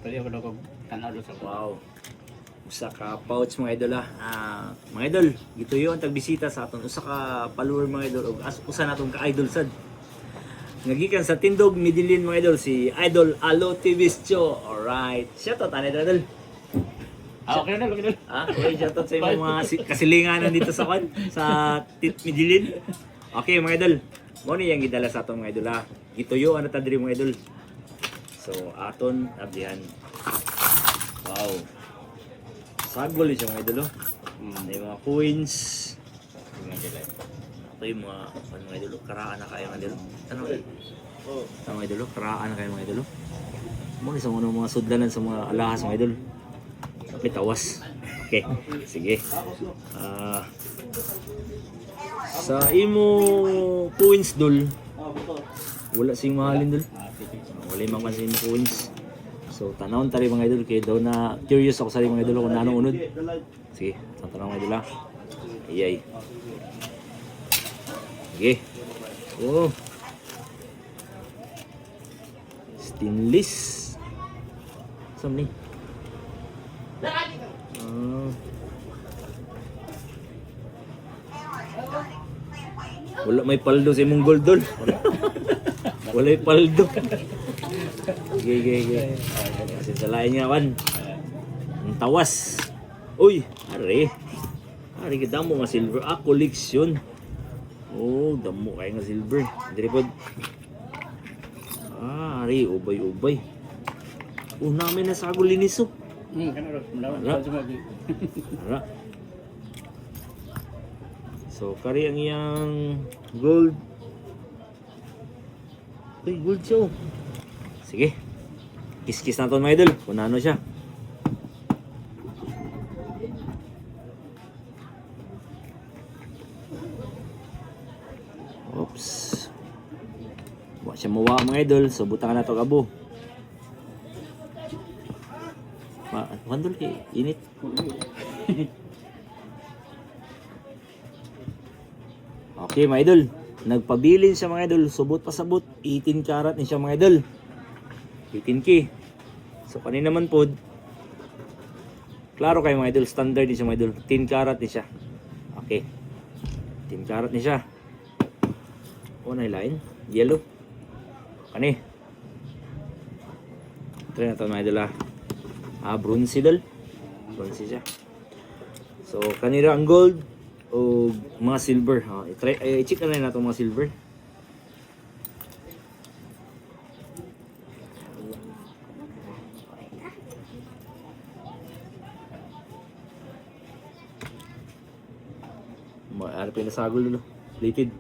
Pwede ako daw kong tanaw doon sa Wow. Usa ka pouch mga idol ha. Mga idol, gito yun ang tagbisita sa aton. Usa ka follower mga idol ug usa natong ka idol sad. Nagikan sa Tindog, Midilin mga idol si Idol Alo Tibischo. Alright. Shout out ani idol. okay na, okay na. Okay, shout out sa imong mga kasilinganan dito sa sa Midilin. Okay mga idol. Mo ni yang gidala sa aton mga idol ha. Gituyo ano ta diri mga idol. So aton ablihan. Wow. Sagol siya mga idol. May mga coins. Ito yung mga mga idol. Karaan na kayo mga idol. Ano? Mga idol. Karaan na kayo mga idol. Mga isang mga sudlanan sa mga alahas mga idol. May tawas. Okay. Sige. Sa imo coins dol. Wala sing mahalin dol. Wala yung mga sin coins. So tanawon tari mga idol kay daw na curious ako sa mga idol kung anong unod. Sige, tanong mga idol ha. Iyay. Sige. Oh. Stainless. Saan ni? Wala may paldo sa imong gold dol. Wala may paldo. Gege. Kasi sa lain nga wan. Ang tawas. Uy, are. Are ka damo nga silver. Collection. Oh, damo kay nga silver. Diri pod. Are ubay-ubay. Namin na sagol linis oh. Kana daw. Ara. So, kari ang iyang gold. Uy, gold siya oh. Sige. Kiss-kiss na ito mga idol. Kung ano siya. Oops. Huwag siya mawa mga idol. So, butang na ito kabo. Mandol kay init. Okay mga idol. Nagpabilin siya mga idol. Subot pa sabot. 18 karat ni siya mga idol. 18K. So kanina naman po, klaro kayo mga idol, standard din siya mga idol. 10 karat din siya. Okay. 10 karat din siya. O na line, yellow. Kani. Try na ito mga idol ha. Bronze dal. Bronze siya. So kanira ang gold o mga silver. I-check na rin natin mga silver. Ano pa yung nasagol dito? Plated.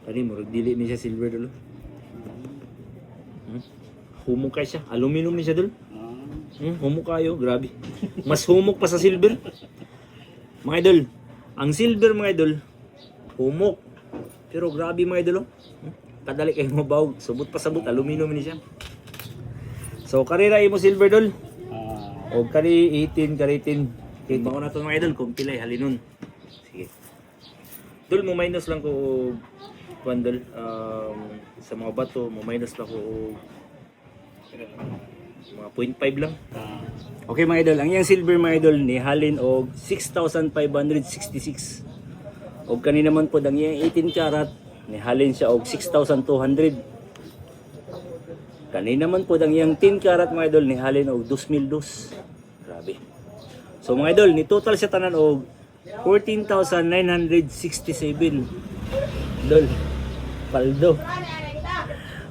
Tadi murag dili ni siya silver dulu. Humok kay siya. Aluminum ni siya dul. Humok kayo, grabe. Mas humok pa sa silver. Mga idol, ang silver mga idol, humok. Pero grabe mga idol. Kadali kayo mabaw. Subot pa sabot, aluminum ni siya. So karira imo silver dul. O kari 18, kari 10. Kita ko na ito mga idol, kung pilay halinon. Sige. Dul, mo minus lang ko bundle sa mga bato, mo minus lang ko mga 0.5 lang. Okay mga idol, ang iyang silver mga idol ni halin og 6,566. Og kanina man po ang iyang 18 karat ni halin siya og 6,200. Kanina man po ang iyang 10 karat mga idol ni halin og 2,002. Grabe. So mga idol, ni total siya tanan og 14,967. Dol. Paldo.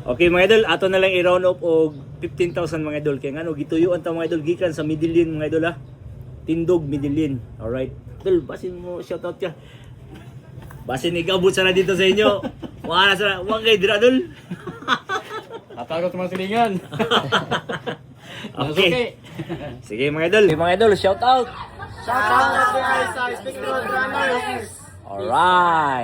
Okay mga idol, ato na lang i-round up og 15,000 mga idol. Kaya nga no, gituyuan ta mga idol gikan sa Midilin mga idol ha. Tindog Midilin. Alright. Dol, basin mo shoutout ka. Basin igabot sana dito sa inyo. Wala sana, wag kay dira dol. Atagot mga silingan. Okay. Sige mga idol. Mga idol, shoutout. Shout out guys sa Speaking Road Runners. Alright.